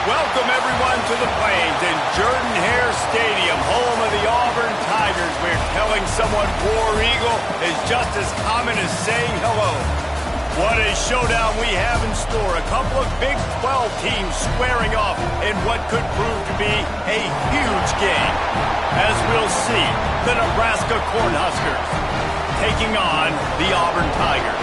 Welcome, everyone, to the Plains in Jordan-Hare Stadium, home of the Auburn Tigers, where telling someone War Eagle is just as common as saying hello. What a showdown we have in store. A couple of Big 12 teams squaring off in what could prove to be a huge game. As we'll see, the Nebraska Cornhuskers taking on the Auburn Tigers.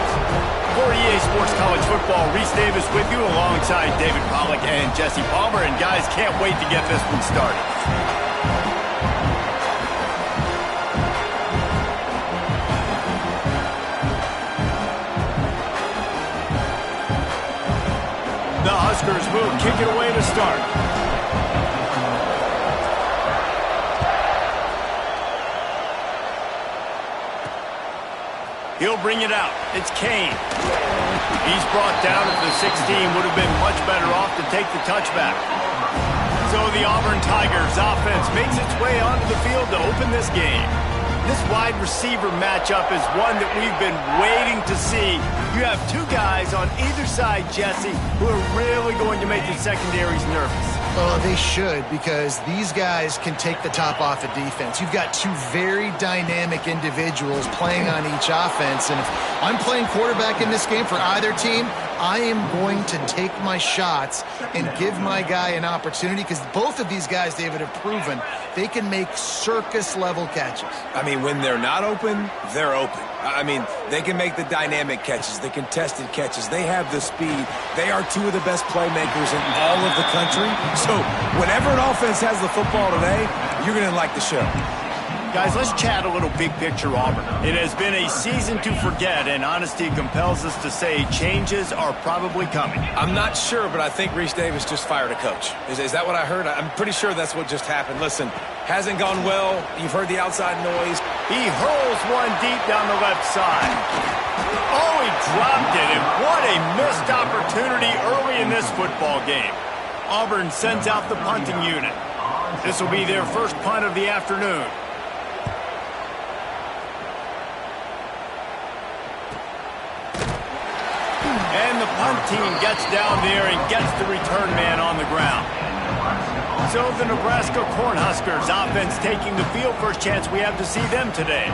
For EA Sports College Football, Reese Davis with you alongside David Pollack and Jesse Palmer. And guys, can't wait to get this one started. The Huskers will kick it away to start. He'll bring it out. It's Kane. He's brought down at the 16. Would have been much better off to take the touchback. So the Auburn Tigers offense makes its way onto the field to open this game. This wide receiver matchup is one that we've been waiting to see. You have two guys on either side, Jesse, who are really going to make the secondaries nervous. Well, they should, because these guys can take the top off of defense. You've got two very dynamic individuals playing on each offense, and if I'm playing quarterback in this game for either team, I am going to take my shots and give my guy an opportunity, because both of these guys, David, have proven they can make circus-level catches. I mean, when they're not open, they're open. I mean, they can make the dynamic catches, the contested catches. They have the speed. They are two of the best playmakers in all of the country. So whenever an offense has the football today, you're going to like the show. Guys, let's chat a little big picture Auburn. It has been a season to forget, and honesty compels us to say changes are probably coming. I'm not sure, but I think Reese Davis just fired a coach. Is that what I heard? I'm pretty sure that's what just happened. Listen, hasn't gone well. You've heard the outside noise. He hurls one deep down the left side. Oh, he dropped it, and what a missed opportunity early in this football game. Auburn sends out the punting unit. This will be their first punt of the afternoon. And the punt team gets down there and gets the return man on the ground. So the Nebraska Cornhuskers offense taking the field. First chance we have to see them today.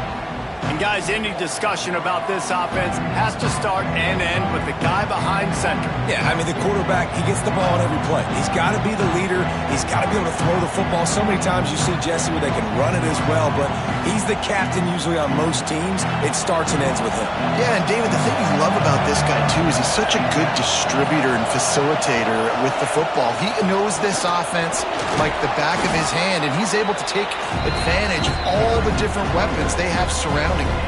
And guys, any discussion about this offense has to start and end with the guy behind center. Yeah, I mean, the quarterback, he gets the ball on every play. He's got to be the leader. He's got to be able to throw the football. So many times you see Jesse where they can run it as well, but he's the captain usually on most teams. It starts and ends with him. Yeah, and David, the thing you love about this guy, too, is he's such a good distributor and facilitator with the football. He knows this offense like the back of his hand, and he's able to take advantage of all the different weapons they have surrounding him.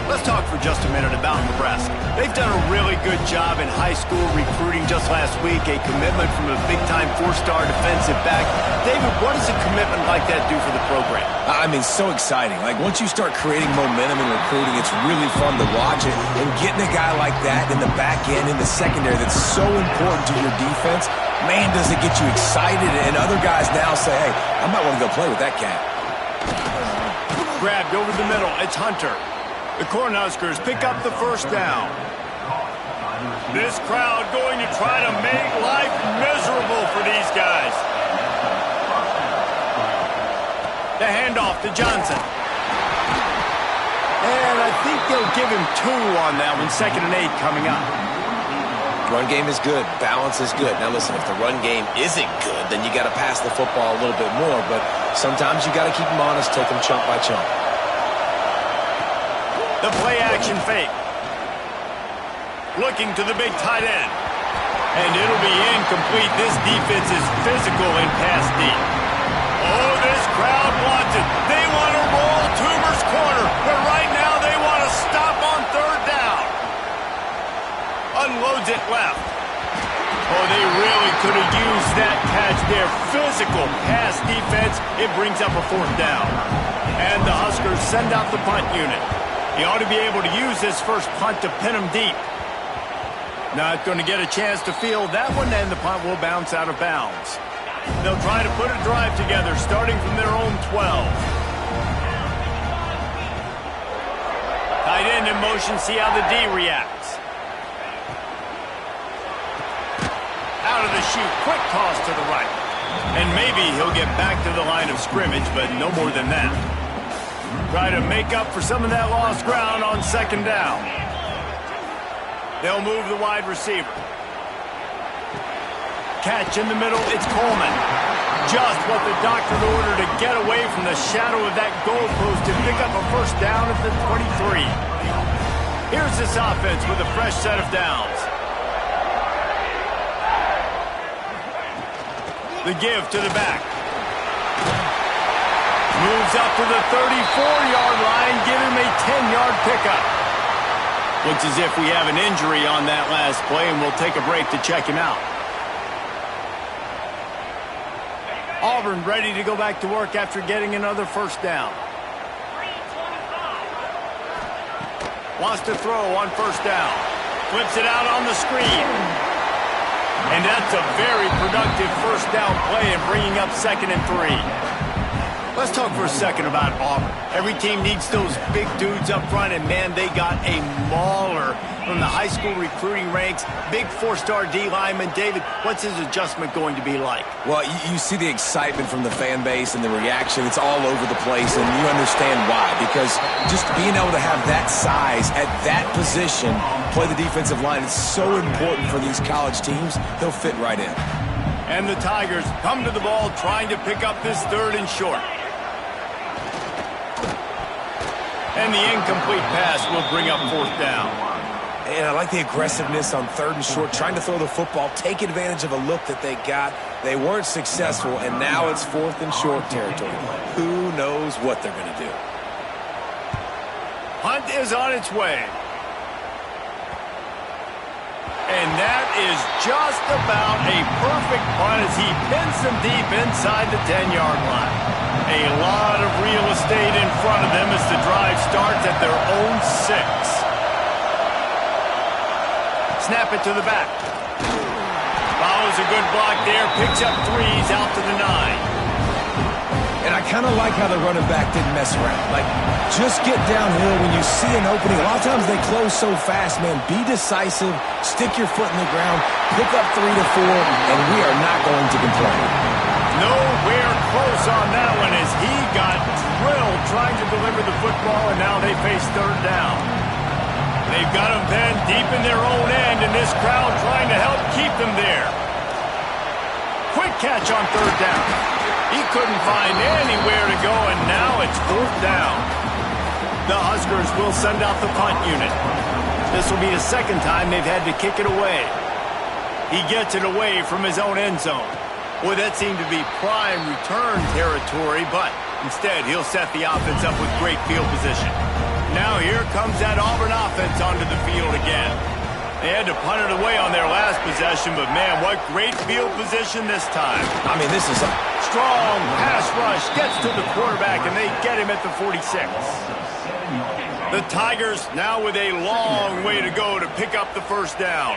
Let's talk for just a minute about Nebraska. They've done a really good job in high school recruiting. Just last week, a commitment from a big-time four-star defensive back. David, what does a commitment like that do for the program? I mean, so exciting. Like, once you start creating momentum in recruiting, it's really fun to watch it. And getting a guy like that in the back end, in the secondary, that's so important to your defense, man, does it get you excited. And other guys now say, hey, I might want to go play with that cat. Grabbed over the middle. It's Hunter. The Cornhuskers pick up the first down. This crowd going to try to make life miserable for these guys. The handoff to Johnson. And I think they'll give him 2 on that one. 2nd and 8 coming up. Run game is good. Balance is good. Now, listen, if the run game isn't good, then you got to pass the football a little bit more. But sometimes you got to keep them honest, take them chunk by chunk. The play-action fake. Looking to the big tight end. And it'll be incomplete. This defense is physical in pass deep. Oh, this crowd wants it. They want to roll Toomer's corner. But right now they want to stop on 3rd down. Unloads it left. Oh, they really could have used that catch there. Physical pass defense. It brings up a 4th down. And the Huskers send out the punt unit. He ought to be able to use this first punt to pin him deep. Not going to get a chance to field that one, and the punt will bounce out of bounds. They'll try to put a drive together, starting from their own 12. Tight end in motion, see how the D reacts. Out of the chute, quick toss to the right. And maybe he'll get back to the line of scrimmage, but no more than that. Try to make up for some of that lost ground on second down. They'll move the wide receiver. Catch in the middle, it's Coleman. Just what the doctor ordered to get away from the shadow of that goalpost and pick up a first down at the 23. Here's this offense with a fresh set of downs. The give to the back. Moves up to the 34-yard line, give him a 10-yard pickup. Looks as if we have an injury on that last play, and we'll take a break to check him out. Auburn ready to go back to work after getting another first down. Wants to throw on first down. Flips it out on the screen. And that's a very productive first down play and bringing up 2nd and 3. Let's talk for a second about Auburn. Every team needs those big dudes up front, and, man, they got a mauler from the high school recruiting ranks. Big 4-star D lineman. David, what's his adjustment going to be like? Well, you see the excitement from the fan base and the reaction. It's all over the place, and you understand why. Because just being able to have that size at that position, play the defensive line, it's so important for these college teams. They'll fit right in. And the Tigers come to the ball trying to pick up this 3rd and short. And the incomplete pass will bring up 4th down. And I like the aggressiveness on 3rd and short, trying to throw the football, take advantage of a look that they got. They weren't successful, and now it's 4th and short territory. Who knows what they're going to do? Hunt is on its way. And that is just about a perfect punt as he pins them deep inside the 10-yard line. A lot of real estate in front of them as the drive starts at their own 6. Snap it to the back. Follows a good block there, picks up 3s out to the 9. And I kind of like how the running back didn't mess around. Like, just get downhill when you see an opening. A lot of times they close so fast, man. Be decisive, stick your foot in the ground, pick up 3 to 4, and we are not going to complain. Nowhere close on that one as he got drilled trying to deliver the football, and now they face 3rd down. They've got them pinned deep in their own end, and this crowd trying to help keep them there. Quick catch on 3rd down. He couldn't find anywhere to go, and now it's 4th down. The Huskers will send out the punt unit. This will be the 2nd time they've had to kick it away. He gets it away from his own end zone. Boy, that seemed to be prime return territory, but instead he'll set the offense up with great field position. Now here comes that Auburn offense onto the field again. They had to punt it away on their last possession, but, man, what great field position this time. I mean, this is a strong pass rush, gets to the quarterback, and they get him at the 46. The Tigers now with a long way to go to pick up the first down.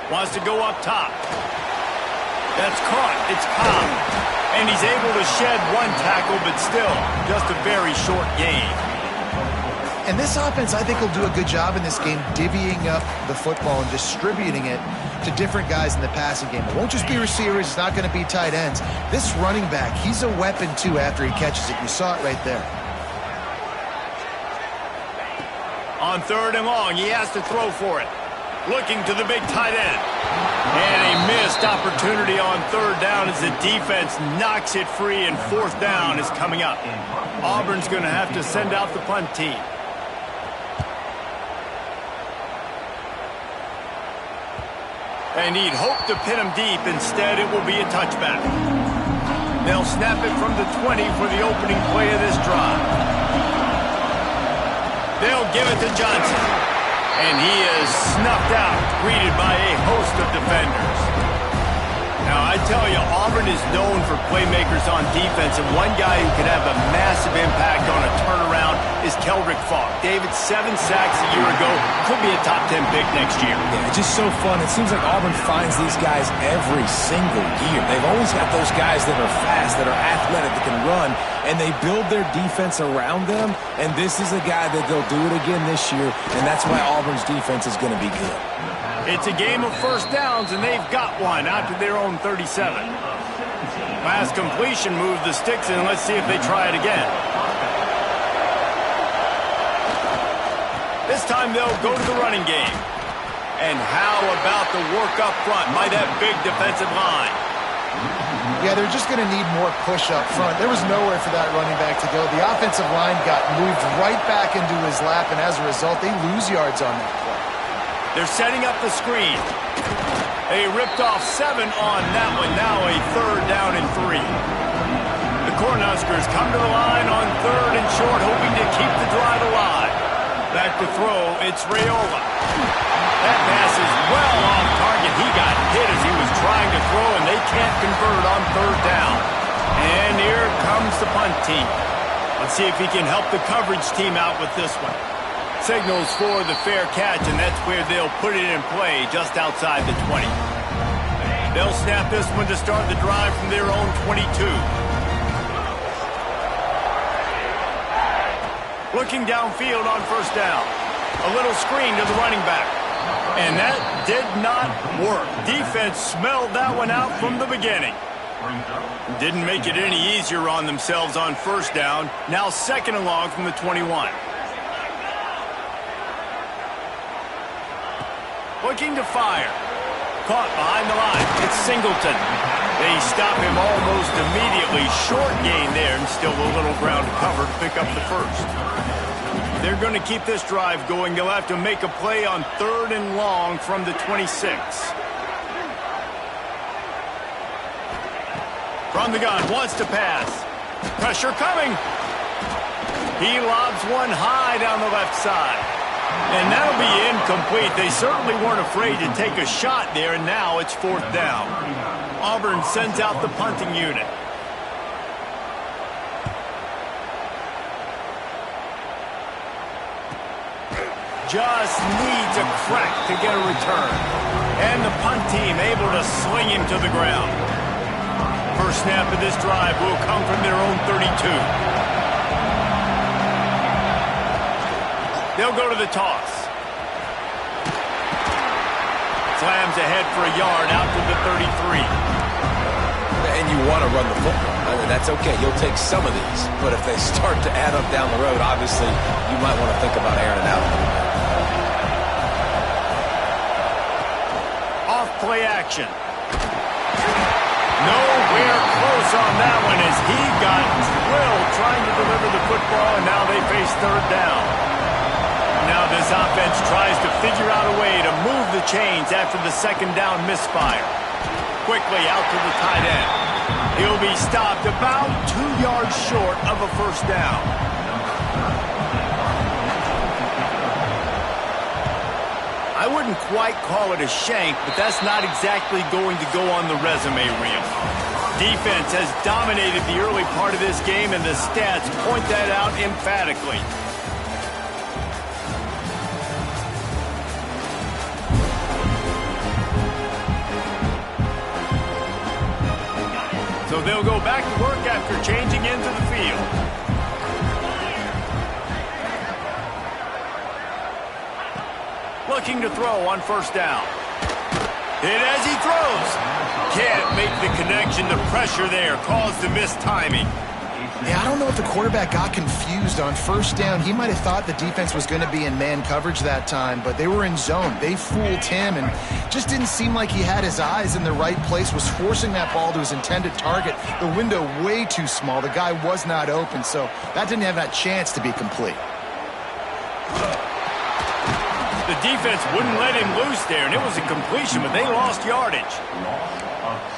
Wants to go up top. That's caught. It's Cobb. And he's able to shed 1 tackle, but still just a very short gain. And this offense, I think, will do a good job in this game divvying up the football and distributing it to different guys in the passing game. It won't just be receivers. It's not going to be tight ends. This running back, he's a weapon, too, after he catches it. You saw it right there. On 3rd and long, he has to throw for it. Looking to the big tight end. And a missed opportunity on 3rd down as the defense knocks it free, and 4th down is coming up. Auburn's going to have to send out the punt team. And he'd hope to pin him deep. Instead, it will be a touchback. They'll snap it from the 20 for the opening play of this drive. They'll give it to Johnson. And he is snuffed out, greeted by a host of defenders. Now, I tell you, Auburn is known for playmakers on defense, and one guy who could have a massive impact on a turnaround is Keldrick Falk. David, 7 sacks a year ago, could be a top 10 pick next year. Yeah, it's just so fun. It seems like Auburn finds these guys every single year. They've always got those guys that are fast, that are athletic, that can run, and they build their defense around them, and this is a guy that they'll do it again this year, and that's why Auburn's defense is going to be good. It's a game of first downs, and they've got one out to their own 37. Last completion moved the sticks in. Let's see if they try it again. This time they'll go to the running game. And how about the work up front by that big defensive line? Yeah, they're just going to need more push up front. There was nowhere for that running back to go. The offensive line got moved right back into his lap, and as a result, they lose yards on that play. They're setting up the screen. They ripped off 7 on that one. Now a 3rd down and 3. The Cornhuskers come to the line on 3rd and short, hoping to keep the drive alive. Back to throw, it's Raiola. That pass is well off target. He got hit as he was trying to throw, and they can't convert on 3rd down. And here comes the punt team. Let's see if he can help the coverage team out with this one. Signals for the fair catch, and that's where they'll put it in play, just outside the 20. They'll snap this one to start the drive from their own 22. Looking downfield on 1st down. A little screen to the running back. And that did not work. Defense smelled that one out from the beginning. Didn't make it any easier on themselves on 1st down. Now 2nd and long from the 21. Looking to fire. Caught behind the line. It's Singleton. They stop him almost immediately. Short gain there, and still a little ground to cover to pick up the 1st. They're going to keep this drive going. They'll have to make a play on 3rd and long from the 26. From the gun, wants to pass. Pressure coming. He lobs one high down the left side. And that'll be incomplete. They certainly weren't afraid to take a shot there, and now it's 4th down. Auburn sends out the punting unit. Just needs a crack to get a return. And the punt team able to sling him to the ground. First snap of this drive will come from their own 32. They'll go to the toss. Slams ahead for a yard out to the 33. And you want to run the football. I mean, that's okay. You'll take some of these. But if they start to add up down the road, obviously, you might want to think about airing it out a little bit. Off-play action. Nowhere close on that one as he got drilled trying to deliver the football, and now they face 3rd down. Now this offense tries to figure out a way to move the chains after the 2nd down misfire. Quickly out to the tight end. He'll be stopped about 2 yards short of a 1st down. I wouldn't quite call it a shank, but that's not exactly going to go on the resume reel. Defense has dominated the early part of this game, and the stats point that out emphatically. So they'll go back to work after changing into the field. Looking to throw on 1st down. Hit as he throws. Can't make the connection. The pressure there caused the missed timing. Yeah, I don't know if the quarterback got confused on 1st down. He might have thought the defense was going to be in man coverage that time, but they were in zone. They fooled him and just didn't seem like he had his eyes in the right place, was forcing that ball to his intended target. The window way too small. The guy was not open, so that didn't have that chance to be complete. The defense wouldn't let him loose there, and it was a completion, but they lost yardage.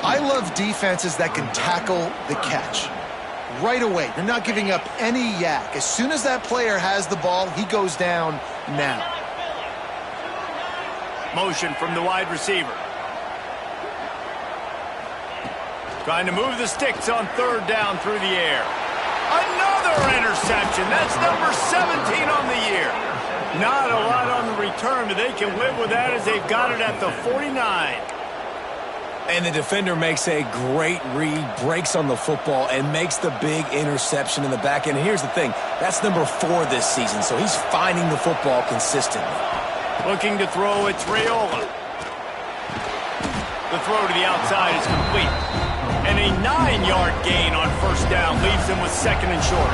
I love defenses that can tackle the catch. Right away, you're not giving up any yak. As soon as that player has the ball, he goes down now. Motion from the wide receiver. Trying to move the sticks on 3rd down through the air. Another interception. That's number 17 on the year. Not a lot on the return, but they can live with that as they've got it at the 49. And the defender makes a great read, breaks on the football, and makes the big interception in the back end. And here's the thing, that's number 4 this season, so he's finding the football consistently. Looking to throw, it's Raiola. throw to the outside is complete. And a 9-yard gain on first down leaves them with second and short.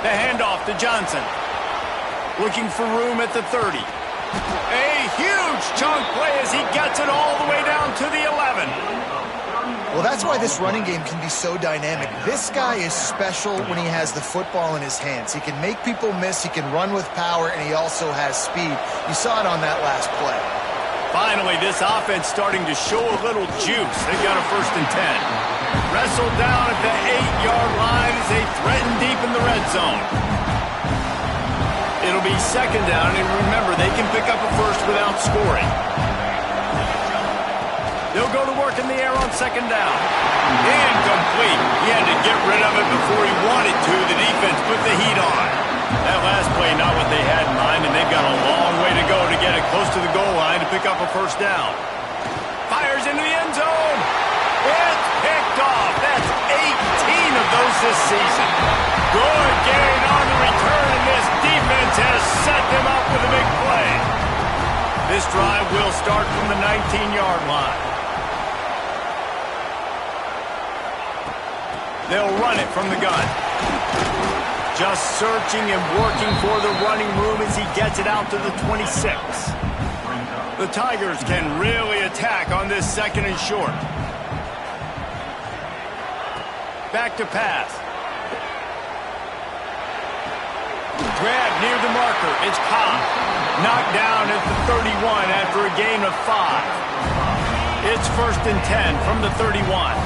The handoff to Johnson. Looking for room at the 30. A huge chunk play as he gets it all the way down to the 11. Well, that's why this running game can be so dynamic. This guy is special when he has the football in his hands. He can make people miss, he can run with power, and he also has speed. You saw it on that last play. Finally, this offense starting to show a little juice. They've got a 1st and 10. Wrestled down at the 8-yard line as they threaten deep in the red zone. It'll be 2nd down, and remember, they can pick up a first without scoring. They'll go to work in the air on 2nd down. Incomplete. He had to get rid of it before he wanted to. The defense put the heat on. That last play, not what they had in mind, and they've got a long way to go to get it close to the goal line to pick up a 1st down. Fires into the end zone. It's picked off. That's 18 of those this season. Good gain on the return, and this defense has set them up with a big play. This drive will start from the 19-yard line. They'll run it from the gun. Just searching and working for the running room as he gets it out to the 26. The Tigers can really attack on this 2nd and short. Back to pass. Grab near the marker. It's Cobb. Knocked down at the 31 after a gain of 5. It's 1st and 10 from the 31.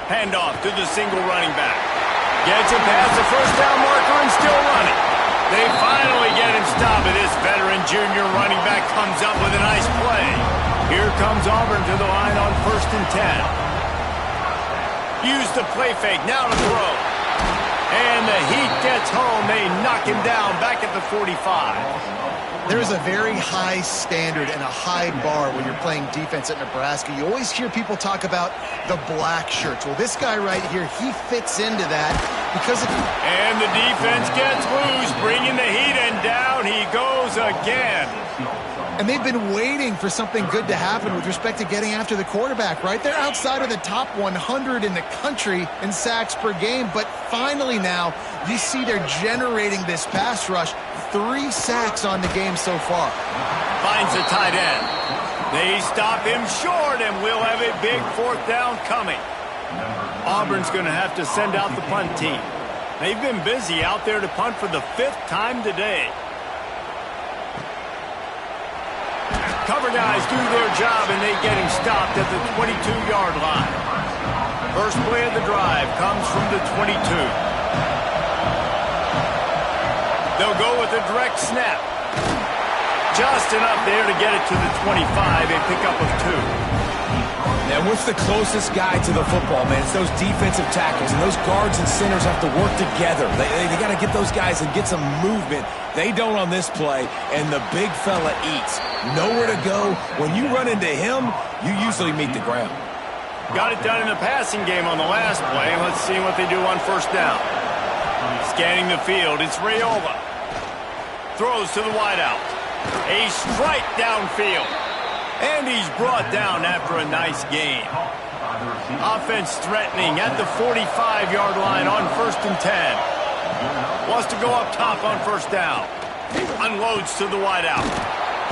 Handoff to the single running back. Gets it past the 1st down marker and still running. They finally get him stopped, and this veteran junior running back comes up with a nice play. Here comes Auburn to the line on 1st and 10. Use the play fake, now to throw. And the heat gets home. They knock him down back at the 45. There's a very high standard and a high bar when you're playing defense at Nebraska. You always hear people talk about the black shirts. Well, this guy right here, he fits into that because of... And the defense gets loose, bringing the heat, and down he goes again. And they've been waiting for something good to happen with respect to getting after the quarterback, right? They're outside of the top 100 in the country in sacks per game, but finally now you see they're generating this pass rush. 3 sacks on the game so far. Finds the tight end. They stop him short, and we'll have a big 4th down coming. Auburn's going to have to send out the punt team. They've been busy out there to punt for the 5th time today. Cover guys do their job, and they get him stopped at the 22-yard line. First play of the drive comes from the 22. They'll go with a direct snap. Just enough there to get it to the 25, a pickup of 2. And what's the closest guy to the football, man? It's those defensive tackles, and those guards and centers have to work together. They got to get those guys and get some movement. They don't on this play, and the big fella eats. Nowhere to go. When you run into him, you usually meet the ground. Got it done in the passing game on the last play. Let's see what they do on 1st down. Scanning the field, it's Raiola. Throws to the wideout. A strike downfield. And he's brought down after a nice gain. Offense threatening at the 45-yard line on 1st and 10. Wants to go up top on 1st down. Unloads to the wideout.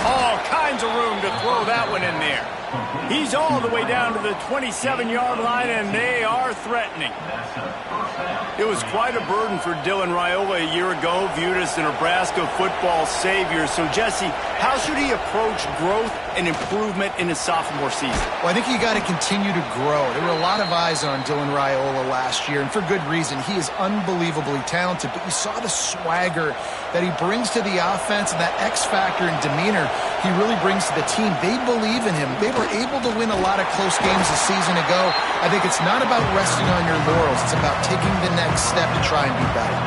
All kinds of room to throw that one in there. He's all the way down to the 27-yard line, and they are threatening. It was quite a burden for Dylan Raiola a year ago, viewed as the Nebraska football savior. So, Jesse, how should he approach growth and improvement in his sophomore season? Well, I think you got to continue to grow. There were a lot of eyes on Dylan Raiola last year, and for good reason. He is unbelievably talented, but you saw the swagger that he brings to the offense and that X factor and demeanor he really brings to the team. They believe in him. They were able to win a lot of close games a season ago. I think it's not about resting on your laurels. It's about taking the next step to try and be better.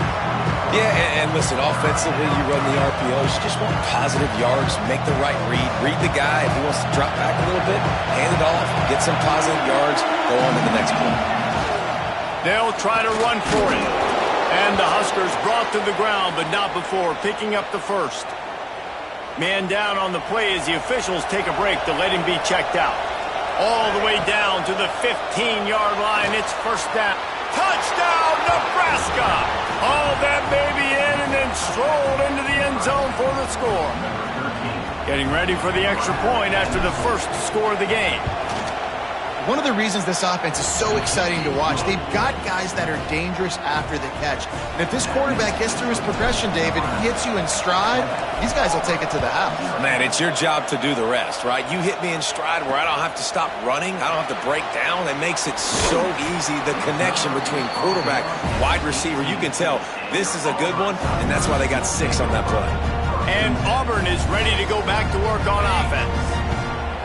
Yeah, and listen, offensively, you run the RPOs. You just want positive yards, make the right read the guy. If he wants to drop back a little bit, hand it off, get some positive yards, go on to the next play. They'll try to run for it. And the Huskers brought to the ground, but not before picking up the first. Man down on the play as the officials take a break to let him be checked out. All the way down to the 15-yard line. It's first down. Touchdown, Nebraska! Hauled that baby in and then strolled into the end zone for the score. Getting ready for the extra point after the first score of the game. One of the reasons this offense is so exciting to watch, they've got guys that are dangerous after the catch. And if this quarterback gets through his progression, David, he hits you in stride, these guys will take it to the house. Man, it's your job to do the rest, right? You hit me in stride where I don't have to stop running. I don't have to break down. It makes it so easy. The connection between quarterback, wide receiver, you can tell this is a good one, and that's why they got 6 on that play. And Auburn is ready to go back to work on offense.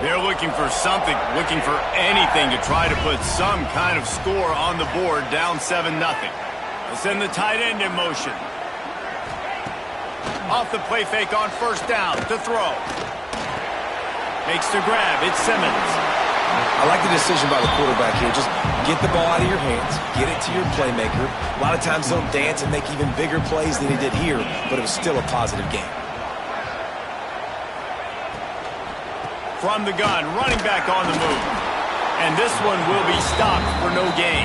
They're looking for something, looking for anything to try to put some kind of score on the board, down 7-0. They'll send the tight end in motion. Off the play fake on first down to throw. Makes the grab. It's Simmons. I like the decision by the quarterback here. Just get the ball out of your hands, get it to your playmaker. A lot of times they'll dance and make even bigger plays than he did here, but it was still a positive game. From the gun, running back on the move. And this one will be stopped for no gain.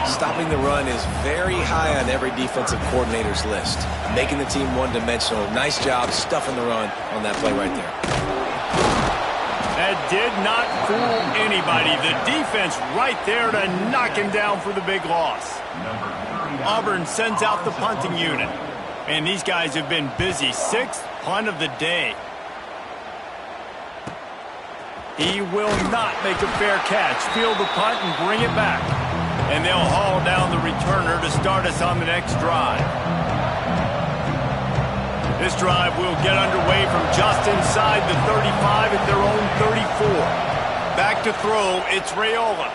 Stopping the run is very high on every defensive coordinator's list. Making the team one-dimensional. Nice job stuffing the run on that play right there. That did not fool anybody. The defense right there to knock him down for the big loss. Auburn sends out the punting unit. And these guys have been busy. 6th punt of the day. He will not make a fair catch. Field the punt and bring it back. And they'll haul down the returner to start us on the next drive. This drive will get underway from just inside the 35 at their own 34. Back to throw, it's Raiola.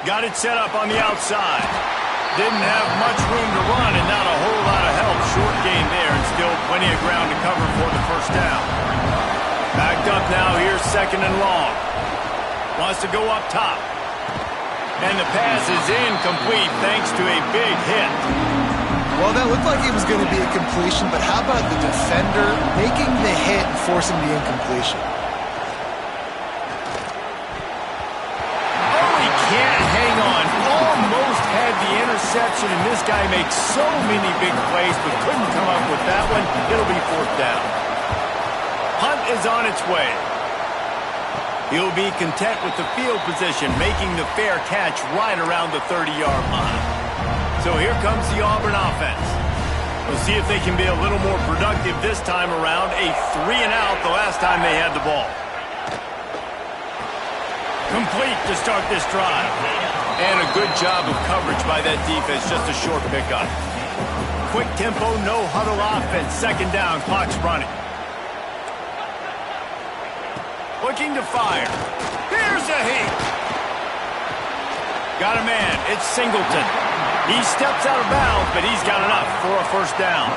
Got it set up on the outside. Didn't have much room to run and not a whole lot of help. Short gain there and still plenty of ground to cover for the first down. Backed up now, here's 2nd and long. Wants to go up top. And the pass is incomplete thanks to a big hit. Well, that looked like it was going to be a completion, but how about the defender making the hit and forcing the incompletion? Oh, he can't hang on. Almost had the interception, and this guy makes so many big plays, but couldn't come up with that one. It'll be 4th down. Hunt is on its way. He'll be content with the field position, making the fair catch right around the 30-yard line. So here comes the Auburn offense. We'll see if they can be a little more productive this time around. A 3-and-out the last time they had the ball. Complete to start this drive. And a good job of coverage by that defense, just a short pickup. Quick tempo, no huddle offense. 2nd down, clock's running. Looking to fire. Here's a hit. Got a man. It's Singleton. He steps out of bounds, but he's got enough for a first down.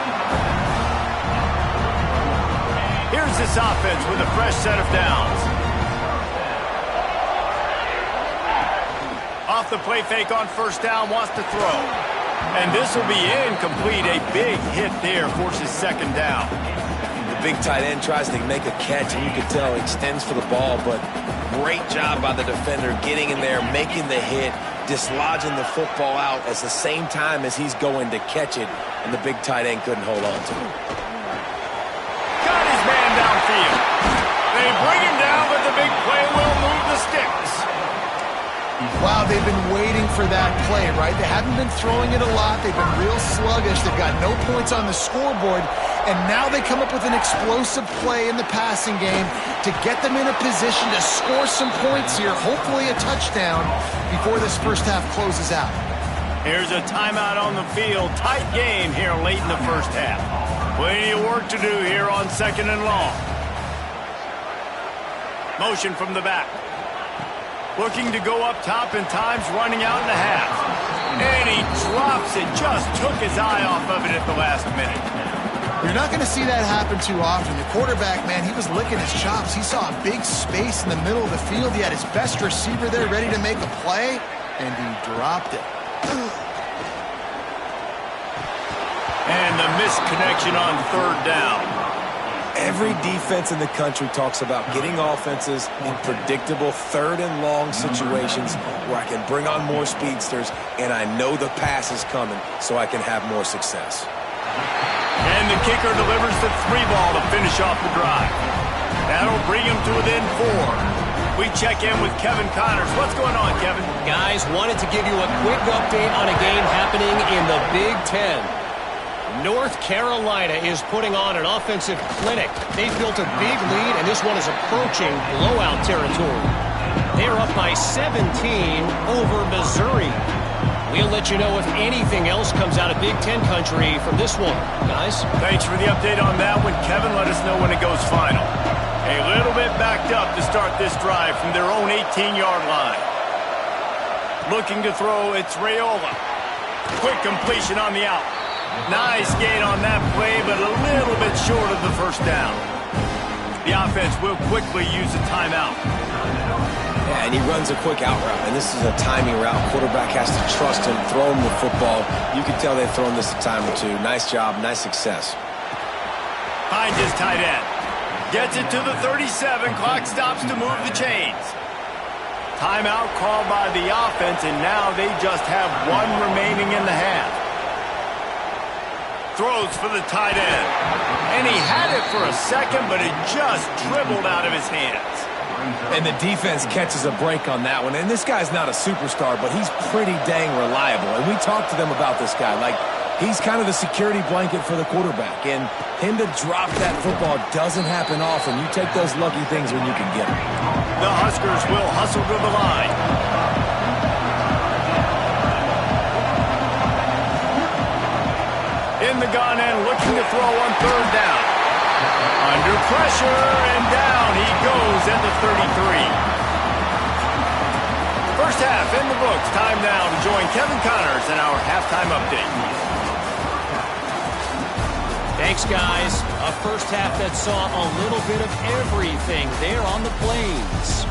Here's this offense with a fresh set of downs. Off the play fake on first down, wants to throw. And this will be incomplete. A big hit there forces 2nd down. Big tight end tries to make a catch, and you can tell he extends for the ball, but great job by the defender getting in there, making the hit, dislodging the football out at the same time as he's going to catch it, and the big tight end couldn't hold on to it. Got his man downfield. They bring him down, but the big play will move the sticks. Wow, they've been waiting for that play, right? They haven't been throwing it a lot. They've been real sluggish. They've got no points on the scoreboard. And now they come up with an explosive play in the passing game to get them in a position to score some points here, hopefully a touchdown, before this first half closes out. Here's a timeout on the field. Tight game here late in the first half. Plenty of work to do here on 2nd and long. Motion from the back. Looking to go up top, and time's running out in the half. And he drops it. Just took his eye off of it at the last minute. You're not going to see that happen too often. The quarterback, man, he was licking his chops. He saw a big space in the middle of the field. He had his best receiver there ready to make a play, and he dropped it. And the missed connection on third down. Every defense in the country talks about getting offenses in predictable third and long situations where I can bring on more speedsters and I know the pass is coming so I can have more success. And the kicker delivers the 3-ball to finish off the drive. That'll bring him to within 4. We check in with Kevin Connors. What's going on, Kevin? Guys, wanted to give you a quick update on a game happening in the Big Ten. North Carolina is putting on an offensive clinic. They've built a big lead, and this one is approaching blowout territory. They're up by 17 over Missouri. We'll let you know if anything else comes out of Big Ten country from this one, guys. Thanks for the update on that one, Kevin. Let us know when it goes final. A little bit backed up to start this drive from their own 18-yard line. Looking to throw, it's Raiola. Quick completion on the out. Nice gain on that play, but a little bit short of the first down. The offense will quickly use a timeout. Yeah, and he runs a quick out route, and this is a timing route. Quarterback has to trust him, throw him the football. You can tell they've thrown this a time or two. Nice job, nice success. Finds his tight end. Gets it to the 37. Clock stops to move the chains. Timeout called by the offense, and now they just have one remaining in the half. Throws for the tight end. And he had it for a second, but it just dribbled out of his hands. And the defense catches a break on that one. And this guy's not a superstar, but he's pretty dang reliable. And we talked to them about this guy. Like, he's kind of the security blanket for the quarterback. And him to drop that football doesn't happen often. You take those lucky things when you can get them. The Huskers will hustle to the line. In the gun and looking to throw on third down. Under pressure and down he goes at the 33. First half in the books. Time now to join Kevin Connors in our halftime update. Thanks, guys. A first half that saw a little bit of everything there on the Plains.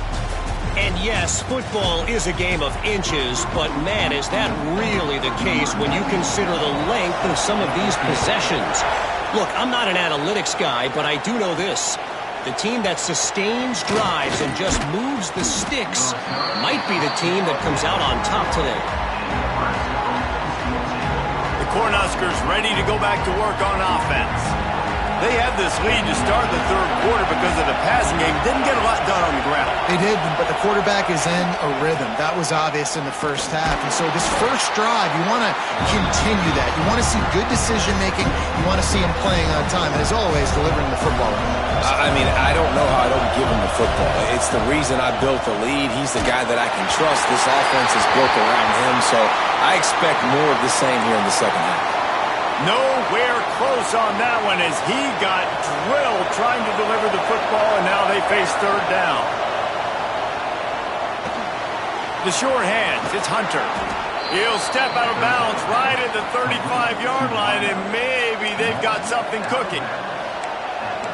And yes, football is a game of inches, but man, is that really the case when you consider the length of some of these possessions. Look, I'm not an analytics guy, but I do know this. The team that sustains drives and just moves the sticks might be the team that comes out on top today. The Cornhuskers ready to go back to work on offense. They had this lead to start the third quarter because of the passing game. Didn't get a lot done on the ground. They did, but the quarterback is in a rhythm. That was obvious in the first half. And so this first drive, you want to continue that. You want to see good decision-making. You want to see him playing on time. And as always, delivering the football. I mean, I don't know how I don't give him the football. It's the reason I built the lead. He's the guy that I can trust. This offense is built around him, so I expect more of the same here in the second half. Nowhere close on that one as he got drilled trying to deliver the football, and now they face third down. The short hands, it's Hunter. He'll step out of bounds right at the 35-yard line, and maybe they've got something cooking.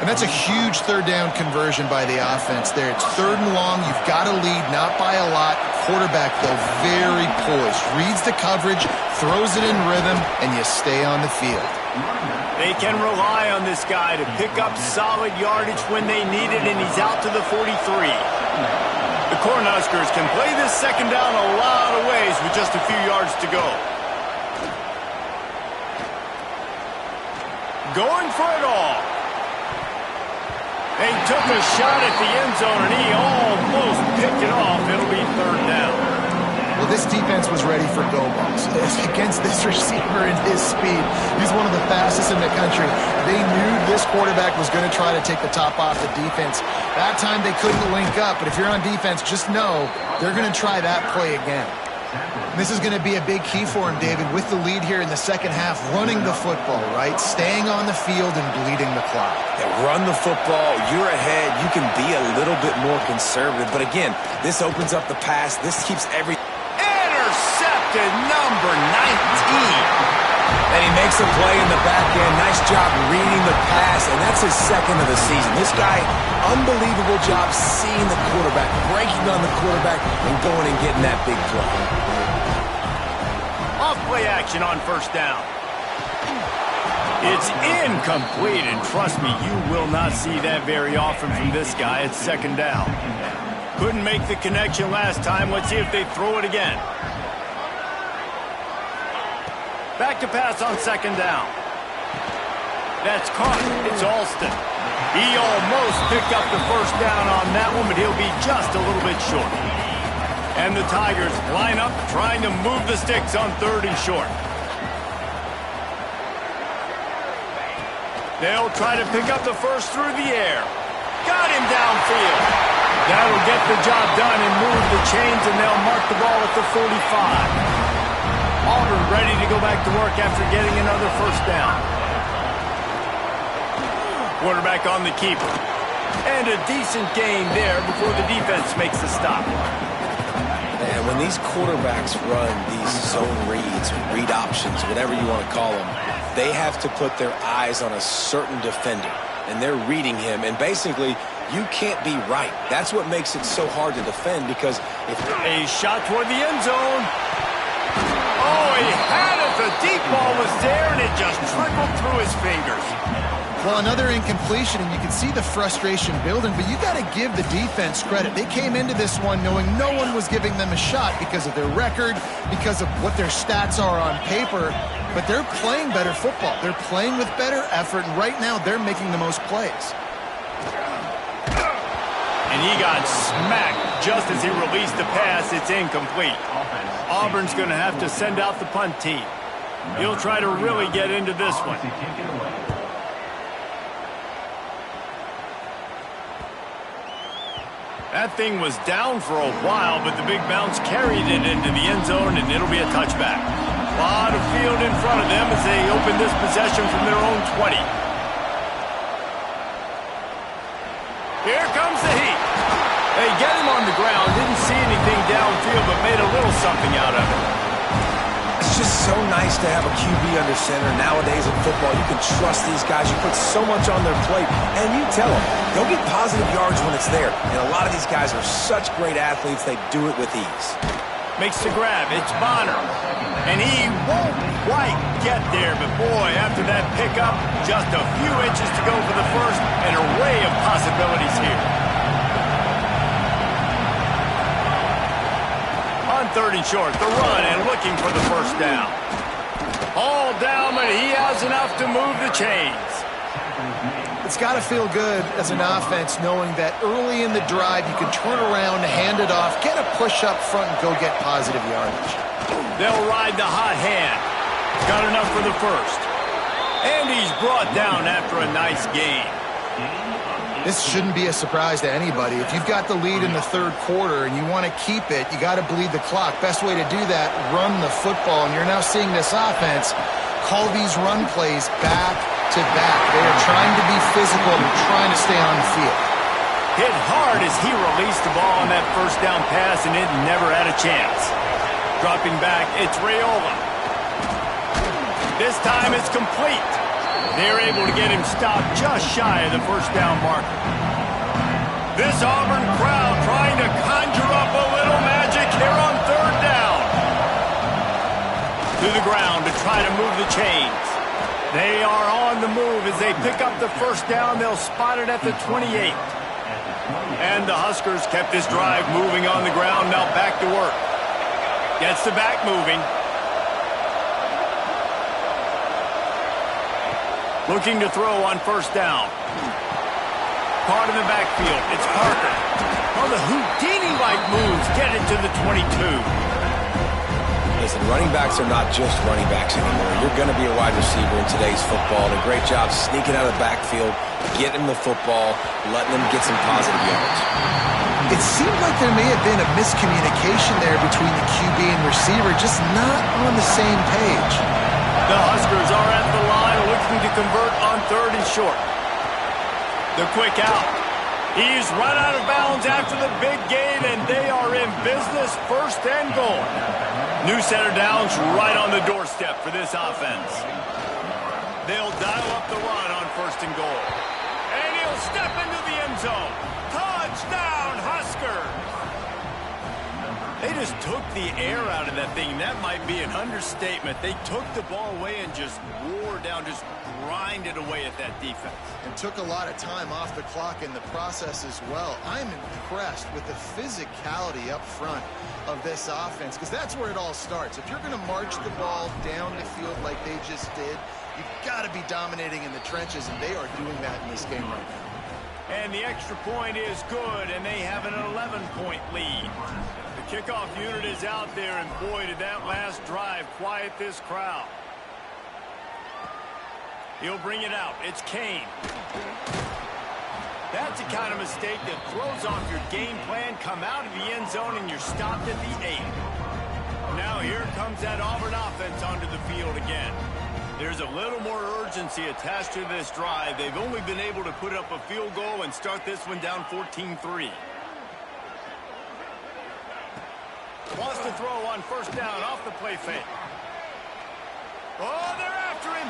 And that's a huge third down conversion by the offense there. It's third and long. You've got to lead, not by a lot. Quarterback, though, very poised. Reads the coverage, throws it in rhythm, and you stay on the field. They can rely on this guy to pick up solid yardage when they need it, and he's out to the 43. The Cornhuskers can play this second down a lot of ways with just a few yards to go. Going for it all. They took a shot at the end zone, and he almost picked it off. It'll be third down. Well, this defense was ready for go balls. Against this receiver and his speed, he's one of the fastest in the country. They knew this quarterback was going to try to take the top off the defense. That time they couldn't link up, but if you're on defense, just know they're going to try that play again. This is going to be a big key for him, David, with the lead here in the second half, running the football, right? Staying on the field and bleeding the clock. Yeah, run the football. You're ahead. You can be a little bit more conservative. But again, this opens up the pass. This keeps every... Intercepted, number 19. And he makes a play in the back end. Nice job reading the pass, and that's his second of the season. This guy, unbelievable job seeing the quarterback, breaking on the quarterback, and going and getting that big play. Off play action on first down. It's incomplete, and trust me, you will not see that very often from this guy. It's second down. Couldn't make the connection last time. Let's see if they throw it again. Back to pass on second down. That's caught. It's Alston. He almost picked up the first down on that one, but he'll be just a little bit short. And the Tigers line up trying to move the sticks on 3rd and short. They'll try to pick up the first through the air. Got him downfield. That'll get the job done and move the chains, and they'll mark the ball at the 45. Auburn ready to go back to work after getting another first down. Quarterback on the keeper. And a decent gain there before the defense makes the stop. And when these quarterbacks run these zone reads or read options, whatever you want to call them, they have to put their eyes on a certain defender. And they're reading him. And basically, you can't be right. That's what makes it so hard to defend, because if a shot toward the end zone. Oh, he had it. The deep ball was there, and it just trickled through his fingers. Well, another incompletion, and you can see the frustration building, but you got to give the defense credit. They came into this one knowing no one was giving them a shot because of their record, because of what their stats are on paper, but they're playing better football. They're playing with better effort, and right now they're making the most plays. And he got smacked just as he released the pass. It's incomplete. Auburn's going to have to send out the punt team. He'll try to really get into this one. That thing was down for a while, but the big bounce carried it into the end zone, and it'll be a touchback. A lot of field in front of them as they open this possession from their own 20. Here comes the heat. They get him on the ground. Didn't see anything downfield, but made a little something out of it. it's just so nice to have a QB under center. Nowadays in football, you can trust these guys. You put so much on their plate, and you tell them they'll get positive yards when it's there. And a lot of these guys are such great athletes, they do it with ease. Makes the grab. It's Bonner. And he won't quite get there, but boy, after that pickup, just a few inches to go for the first. An array of possibilities here. On 3rd and short, the run and looking for the first down. All down, but he has enough to move the chains. It's got to feel good as an offense knowing that early in the drive you can turn around, hand it off, get a push up front, and go get positive yardage. They'll ride the hot hand. Got enough for the first. And he's brought down after a nice gain. This shouldn't be a surprise to anybody. If you've got the lead in the 3rd quarter and you want to keep it, you got to bleed the clock. Best way to do that, run the football. And you're now seeing this offense call these run plays back to back. They are trying to be physical and trying to stay on the field. Hit hard as he released the ball on that first down pass, and it never had a chance. Dropping back, it's Raiola. This time it's complete. They're able to get him stopped just shy of the first down marker. This Auburn crowd trying to conjure up a little magic here on 3rd down. To the ground to try to move the chains. They are on the move as they pick up the first down. They'll spot it at the 28. And the Huskers kept this drive moving on the ground. Now back to work. Gets the back moving. Looking to throw on first down. Caught in the backfield. It's Parker. Oh, the Houdini-like moves get it to the 22. Listen, running backs are not just running backs anymore. You're going to be a wide receiver in today's football. And a great job sneaking out of the backfield, getting the football, letting them get some positive yards. It seemed like there may have been a miscommunication there between the QB and receiver, just not on the same page. The Huskers are at the line looking to convert on 3rd and short. The quick out. He's run out of bounds after the big gain, and they are in business, 1st and goal. New center downs right on the doorstep for this offense. They'll dial up the run on 1st and goal. And he'll step into the end zone. Touchdown, Huskers! They just took the air out of that thing. That might be an understatement. They took the ball away and just wore down, just grinded away at that defense. And took a lot of time off the clock in the process as well. I'm impressed with the physicality up front of this offense, because that's where it all starts. If you're going to march the ball down the field like they just did, you've got to be dominating in the trenches, and they are doing that in this game right now. And the extra point is good, and they have an 11-point lead. The kickoff unit is out there, and boy, did that last drive quiet this crowd. He'll bring it out. It's Kane. That's the kind of mistake that throws off your game plan. Come out of the end zone, and you're stopped at the 8. Now here comes that Auburn offense onto the field again. There's a little more urgency attached to this drive. They've only been able to put up a field goal and start this one down 14-3. Wants to throw on first down off the play fake. Oh, they're after him.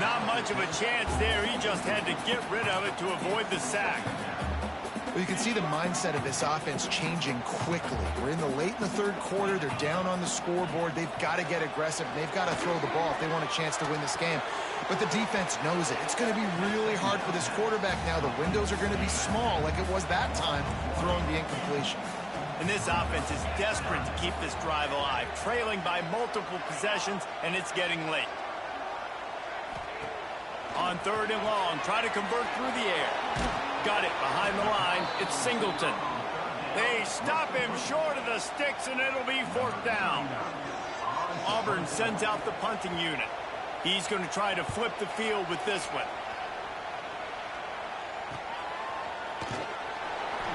Not much of a chance there. He just had to get rid of it to avoid the sack. Well, you can see the mindset of this offense changing quickly. We're in the late in the third quarter. They're down on the scoreboard. They've got to get aggressive. They've got to throw the ball if they want a chance to win this game. But the defense knows it. It's going to be really hard for this quarterback now. The windows are going to be small like it was that time throwing the incompletion. And this offense is desperate to keep this drive alive, trailing by multiple possessions, and it's getting late. On third and long, try to convert through the air. Got it behind the line. It's Singleton. They stop him short of the sticks, and it'll be fourth down. Auburn sends out the punting unit. He's going to try to flip the field with this one.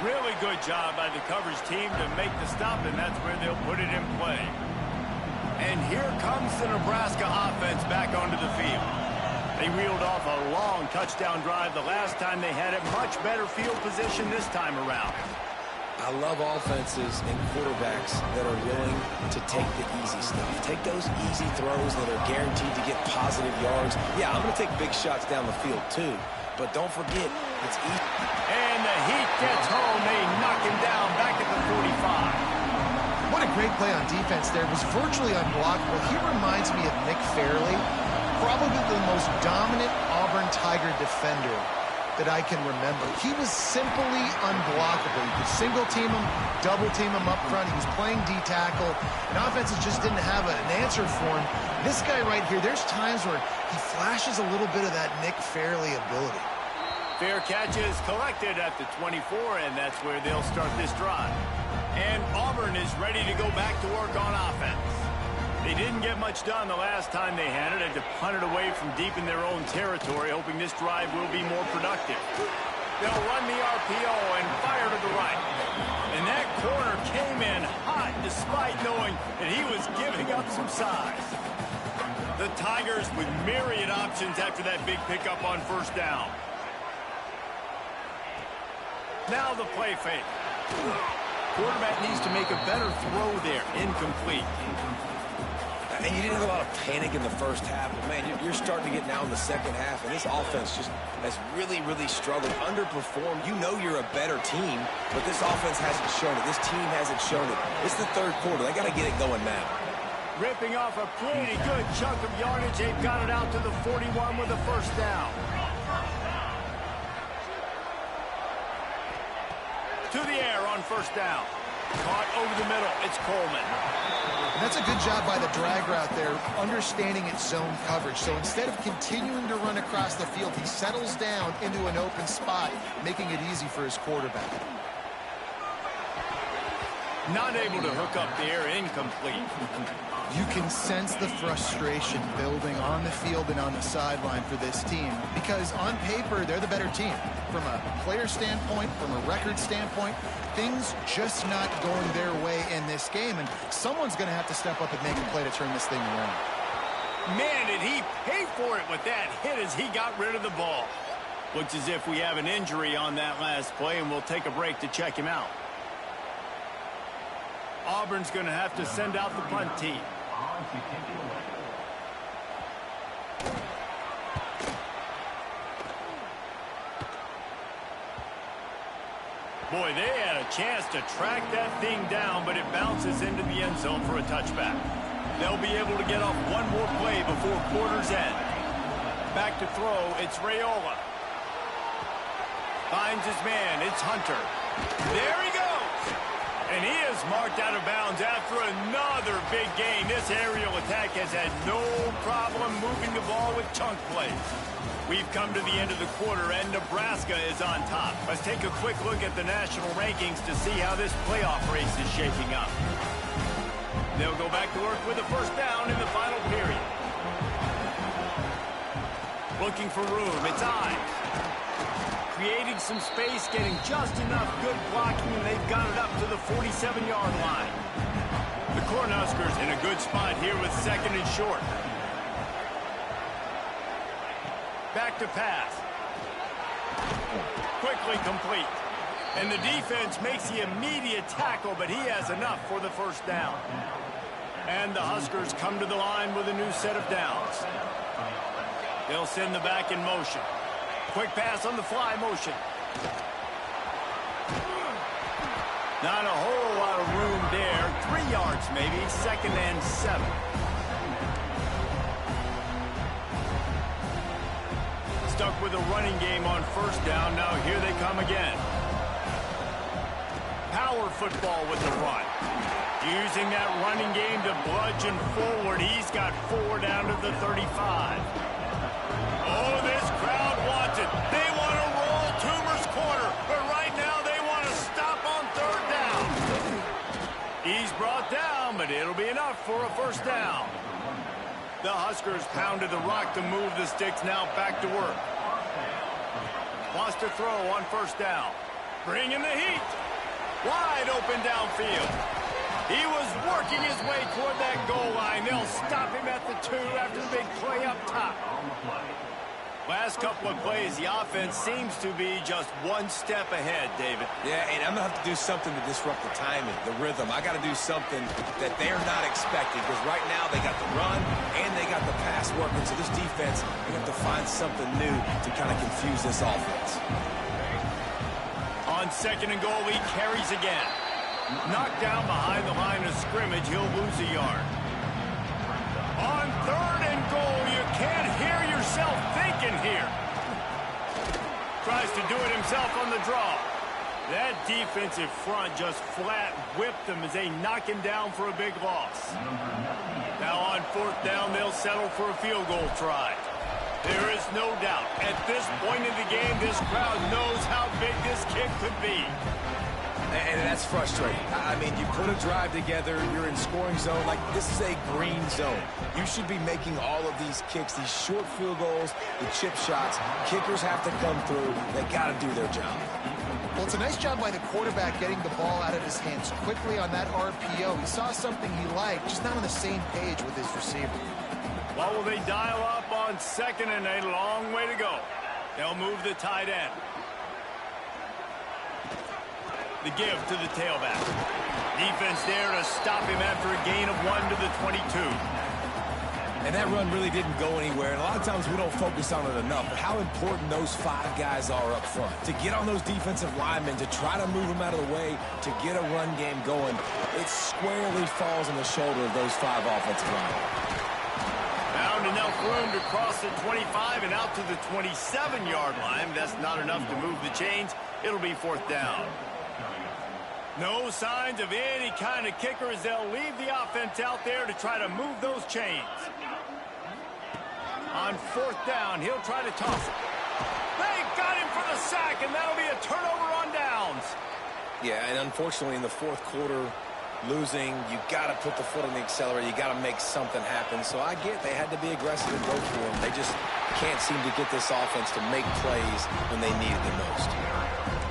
Really good job by the coverage team to make the stop, and that's where they'll put it in play. And here comes the Nebraska offense back onto the field. They reeled off a long touchdown drive the last time they had it. Much better field position this time around. I love offenses and quarterbacks that are willing to take the easy stuff. Take those easy throws that are guaranteed to get positive yards. Yeah, I'm going to take big shots down the field too. But don't forget, it's easy. And the heat gets home. They knock him down back at the 45. What a great play on defense there. It was virtually unblockable. He reminds me of Nick Fairley, probably the most dominant Auburn Tiger defender that I can remember. He was simply unblockable. You could single team him, double team him up front. He was playing D-tackle, and offenses just didn't have an answer for him. This guy right here, there's times where he flashes a little bit of that Nick Fairley ability. Fair catch is collected at the 24, and that's where they'll start this drive. And Auburn is ready to go back to work on offense. They didn't get much done the last time they had it. Had to punt it away from deep in their own territory, hoping this drive will be more productive. They'll run the RPO and fire to the right. And that corner came in hot despite knowing that he was giving up some size. The Tigers with myriad options after that big pickup on first down. Now the play fake. Quarterback needs to make a better throw there. Incomplete. And you didn't have a lot of panic in the first half, but man, you're starting to get now in the second half, and this offense just has really, really struggled, underperformed. You know you're a better team, but this offense hasn't shown it. This team hasn't shown it. It's the third quarter. They got to get it going now. Ripping off a pretty good chunk of yardage. They've got it out to the 41 with a first down. To the air on first down. Caught over the middle. It's Coleman. And that's a good job by the drag route there, understanding its zone coverage. So instead of continuing to run across the field, he settles down into an open spot, making it easy for his quarterback. Not able to hook up there, incomplete. You can sense the frustration building on the field and on the sideline for this team, because on paper, they're the better team. From a player standpoint, from a record standpoint, things just not going their way in this game, and someone's going to have to step up and make a play to turn this thing around. Man, did he pay for it with that hit as he got rid of the ball. Looks as if we have an injury on that last play, and we'll take a break to check him out. Auburn's going to have to send out the punt team. Boy, they had a chance to track that thing down, but it bounces into the end zone for a touchback. They'll be able to get off one more play before quarter's end. Back to throw, it's Raiola. Finds his man, it's Hunter. There he goes! And he is marked out of bounds after another big gain. This aerial attack has had no problem moving the ball with chunk plays. We've come to the end of the quarter, and Nebraska is on top. Let's take a quick look at the national rankings to see how this playoff race is shaping up. They'll go back to work with a first down in the final period. Looking for room, it's Ives. Creating some space, getting just enough good blocking, and they've got it up to the 47-yard line. The Cornhuskers in a good spot here with second and short. Back to pass. Quickly complete. And the defense makes the immediate tackle, but he has enough for the first down. And the Huskers come to the line with a new set of downs. They'll send the back in motion. Quick pass on the fly motion. Not a whole lot of room there. 3 yards maybe, second and 7. Stuck with a running game on first down. Now here they come again. Power football with the run. Using that running game to bludgeon forward. He's got 4 down to the 35. Oh, this crowd wants it. They want to roll Toomer's corner, but right now they want to stop on third down. He's brought down, but it'll be enough for a first down. The Huskers pounded the rock to move the sticks, now back to work. Wants to throw on first down. Bringing the heat. Wide open downfield. He was working his way toward that goal line. They'll stop him at the 2 after the big play up top. Last couple of plays, the offense seems to be just one step ahead, David. Yeah, and I'm going to have to do something to disrupt the timing, the rhythm. I got to do something that they're not expecting, because right now they got the run and they got the pass working. So this defense, they have to find something new to kind of confuse this offense. On second and goal, he carries again. Knocked down behind the line of scrimmage, he'll lose a yard. On third and goal, you can't hear yourself thinking here. Tries to do it himself on the draw. That defensive front just flat whipped them as they knock him down for a big loss. Now on fourth down, they'll settle for a field goal try. There is no doubt, at this point in the game, this crowd knows how big this kick could be. And that's frustrating. I mean, you put a drive together, you're in scoring zone. Like, this is a green zone. You should be making all of these kicks, these short field goals, the chip shots. Kickers have to come through. They got to do their job. Well, it's a nice job by the quarterback getting the ball out of his hands quickly on that RPO. He saw something he liked, just not on the same page with his receiver. Well, will they dial up on second and a long way to go? They'll move the tight end. The give to the tailback. Defense there to stop him after a gain of 1 to the 22. And that run really didn't go anywhere. And a lot of times we don't focus on it enough. But how important those 5 guys are up front. To get on those defensive linemen, to try to move them out of the way, to get a run game going, it squarely falls on the shoulder of those 5 offensive linemen. Found enough room to cross the 25 and out to the 27-yard line. That's not enough to move the chains. It'll be fourth down. No signs of any kind of kicker as they'll leave the offense out there to try to move those chains. On fourth down, he'll try to toss it. They got him for the sack, and that'll be a turnover on downs. Yeah, and unfortunately in the fourth quarter, losing, you got to put the foot on the accelerator. You got to make something happen. So I get they had to be aggressive and go for him. They just can't seem to get this offense to make plays when they need it the most.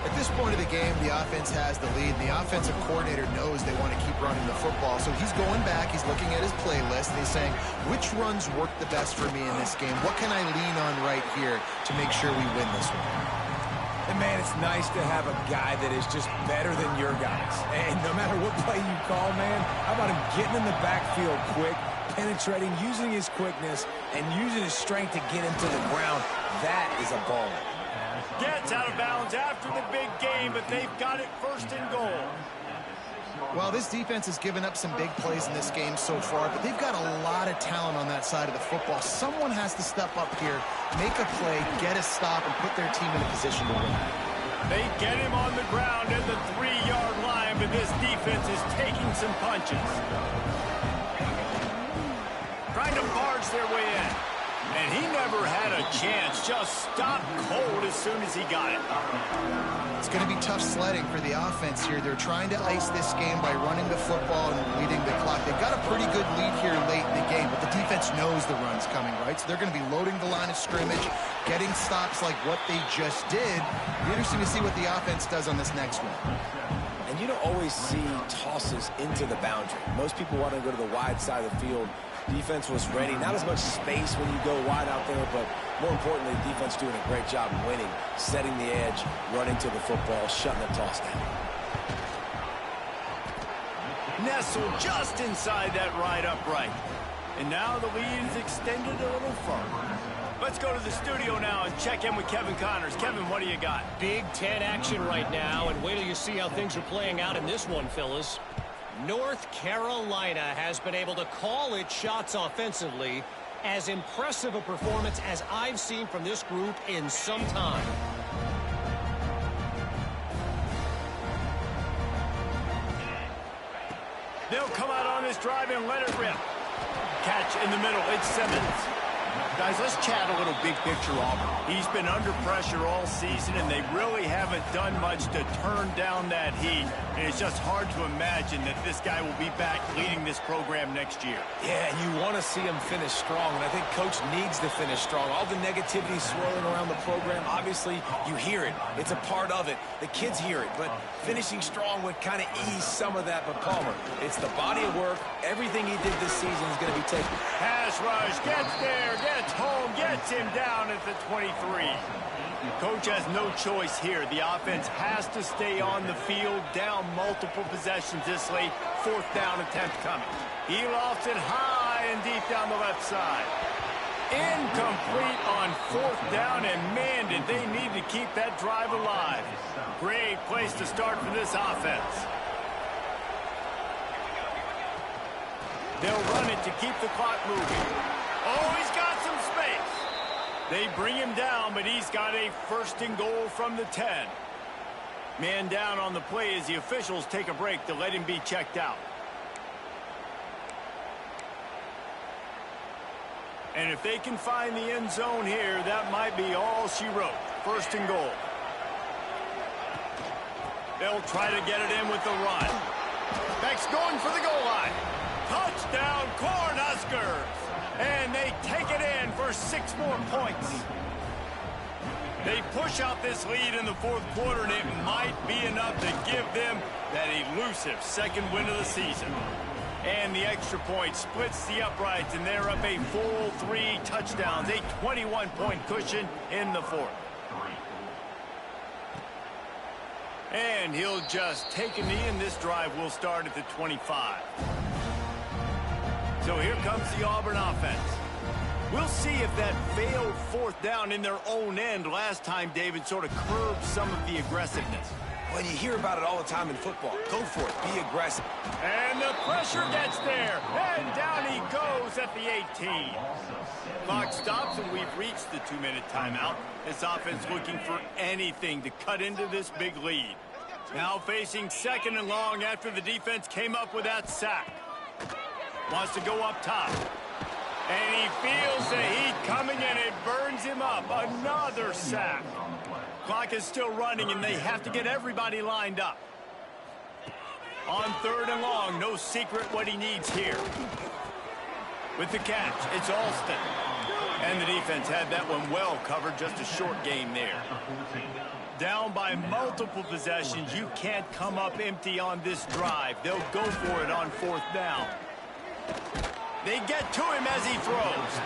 At this point of the game, the offense has the lead, and the offensive coordinator knows they want to keep running the football. So he's going back, he's looking at his playlist, and he's saying, which runs work the best for me in this game? What can I lean on right here to make sure we win this one? And, man, it's nice to have a guy that is just better than your guys. And no matter what play you call, man, how about him getting in the backfield quick, penetrating, using his quickness, and using his strength to get him to the ground? That is a baller. Gets out of bounds after the big game, but they've got it first and goal. Well, this defense has given up some big plays in this game so far, but they've got a lot of talent on that side of the football. Someone has to step up here, make a play, get a stop, and put their team in a position to win. They get him on the ground at the 3-yard line, but this defense is taking some punches. Trying to barge their way in. And he never had a chance. Just stopped cold as soon as he got it. It's going to be tough sledding for the offense here. They're trying to ice this game by running the football and leading the clock. They've got a pretty good lead here late in the game, but the defense knows the run's coming, right? So they're going to be loading the line of scrimmage, getting stops like what they just did. It'll be interesting to see what the offense does on this next one. And you don't always see tosses into the boundary. Most people want to go to the wide side of the field. Defense was ready. Not as much space when you go wide out there, but more importantly, defense doing a great job winning, setting the edge, running to the football, shutting the toss down. Nestled just inside that right upright. And now the lead is extended a little further. Let's go to the studio now and check in with Kevin Connors. Kevin, what do you got? Big Ten action right now, and wait till you see how things are playing out in this one, fellas. North Carolina has been able to call its shots offensively. As impressive a performance as I've seen from this group in some time. They'll come out on this drive and let it rip. Catch in the middle. It's Simmons. Guys, let's chat a little big picture Auburn. He's been under pressure all season, and they really haven't done much to turn down that heat. And it's just hard to imagine that this guy will be back leading this program next year. Yeah, and you want to see him finish strong, and I think Coach needs to finish strong. All the negativity swirling around the program, obviously, you hear it. It's a part of it. The kids hear it, but finishing strong would kind of ease some of that. But Palmer, it's the body of work. Everything he did this season is going to be taken. Pass rush, gets there, gets home, gets him down at the 23. Coach has no choice here. The offense has to stay on the field, down multiple possessions this late. 4th down attempt coming. He lofts it high and deep down the left side. Incomplete on 4th down, and man, did they need to keep that drive alive. Great place to start for this offense. They'll run it to keep the clock moving. Oh, he's got some space. They bring him down, but he's got a 1st and goal from the 10. Man down on the play as the officials take a break to let him be checked out. And if they can find the end zone here, that might be all she wrote. 1st and goal. They'll try to get it in with the run. Beck's going for the goal line. Touchdown, Cornhuskers! And they take it in for 6 more points. They push out this lead in the 4th quarter, and it might be enough to give them that elusive 2nd win of the season. And the extra point splits the uprights, and they're up a full 3 touchdowns, a 21-point cushion in the 4th. And he'll just take a knee, and this drive will start at the 25. So here comes the Auburn offense. We'll see if that failed 4th down in their own end last time, David, sort of curbed some of the aggressiveness. Well, you hear about it all the time in football. Go for it. Be aggressive. And the pressure gets there. And down he goes at the 18. Clock stops, and we've reached the 2-minute timeout. This offense looking for anything to cut into this big lead. Now facing 2nd and long after the defense came up with that sack. Wants to go up top. And he feels the heat coming, and it burns him up. Another sack. Clock is still running, and they have to get everybody lined up. On 3rd and long, no secret what he needs here. With the catch, it's Alston. And the defense had that one well covered, just a short gain there. Down by multiple possessions, you can't come up empty on this drive. They'll go for it on 4th down. They get to him as he throws.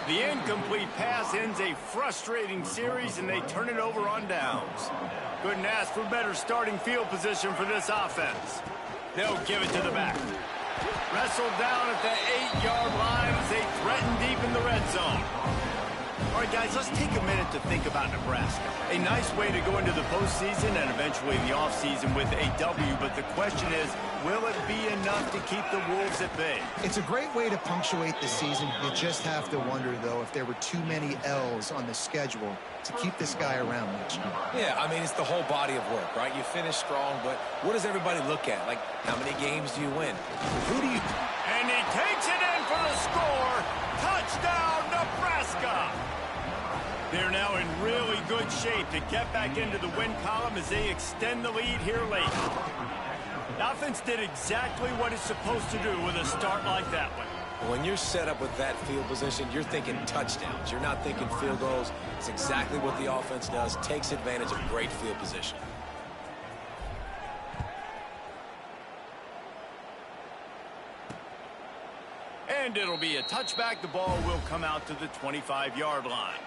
The incomplete pass ends a frustrating series, and they turn it over on downs. Couldn't ask for better starting field position for this offense. They'll give it to the back. Wrestled down at the 8-yard line as they threaten deep in the red zone. All right, guys, let's take a minute to think about Nebraska. A nice way to go into the postseason and eventually the offseason with a W, but the question is, will it be enough to keep the Wolves at bay? It's a great way to punctuate the season. You just have to wonder, though, if there were too many L's on the schedule to keep this guy around much. Yeah, I mean, it's the whole body of work, right? You finish strong, but what does everybody look at? Like, how many games do you win? Who do you... And he takes it in for the score. Touchdown, Nebraska! They're now in really good shape to get back into the win column as they extend the lead here late. The offense did exactly what it's supposed to do with a start like that one. When you're set up with that field position, you're thinking touchdowns. You're not thinking field goals. It's exactly what the offense does, takes advantage of great field position. And it'll be a touchback. The ball will come out to the 25-yard line.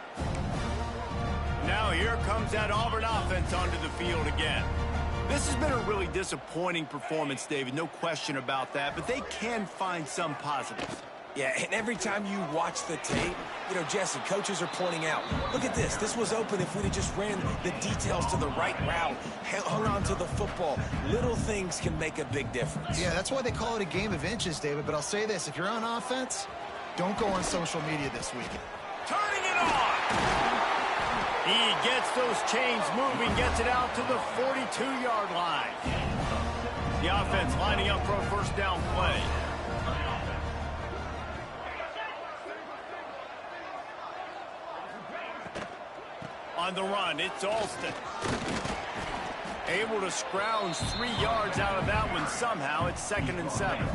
Now here comes that Auburn offense onto the field again. This has been a really disappointing performance, David, no question about that, but they can find some positives. Yeah, and every time you watch the tape, you know, Jesse, coaches are pointing out, look at this. This was open if we'd have just ran the details to the right route, hung on to the football. Little things can make a big difference. Yeah, that's why they call it a game of inches, David, but I'll say this. If you're on offense, don't go on social media this weekend. Turning it on! He gets those chains moving, gets it out to the 42-yard line. The offense lining up for a first down play. On the run, it's Alston. Able to scrounge 3 yards out of that one somehow. It's 2nd and 7.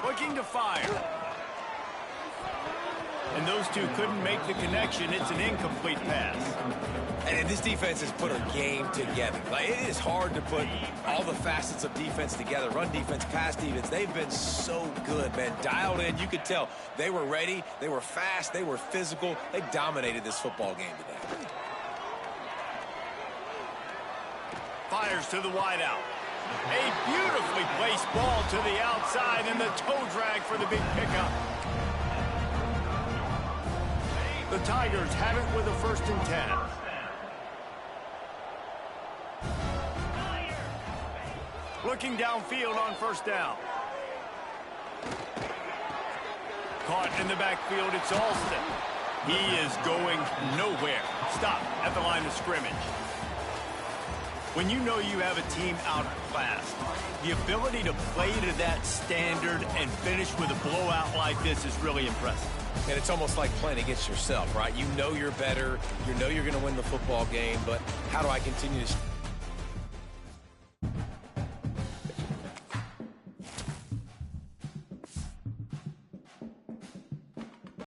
Looking to fire. And those two couldn't make the connection. It's an incomplete pass. And this defense has put a game together. Like, it is hard to put all the facets of defense together. Run defense, pass defense. They've been so good, man. Dialed in. You could tell they were ready. They were fast. They were physical. They dominated this football game today. Fires to the wideout. A beautifully placed ball to the outside, and the toe drag for the big pickup. The Tigers have it with a 1st and 10. Looking downfield on 1st down. Caught in the backfield, it's Alston. He is going nowhere. Stop at the line of scrimmage. When you know you have a team outclassed, the ability to play to that standard and finish with a blowout like this is really impressive. And it's almost like playing against yourself, right? You know you're better. You know you're going to win the football game, but how do I continue to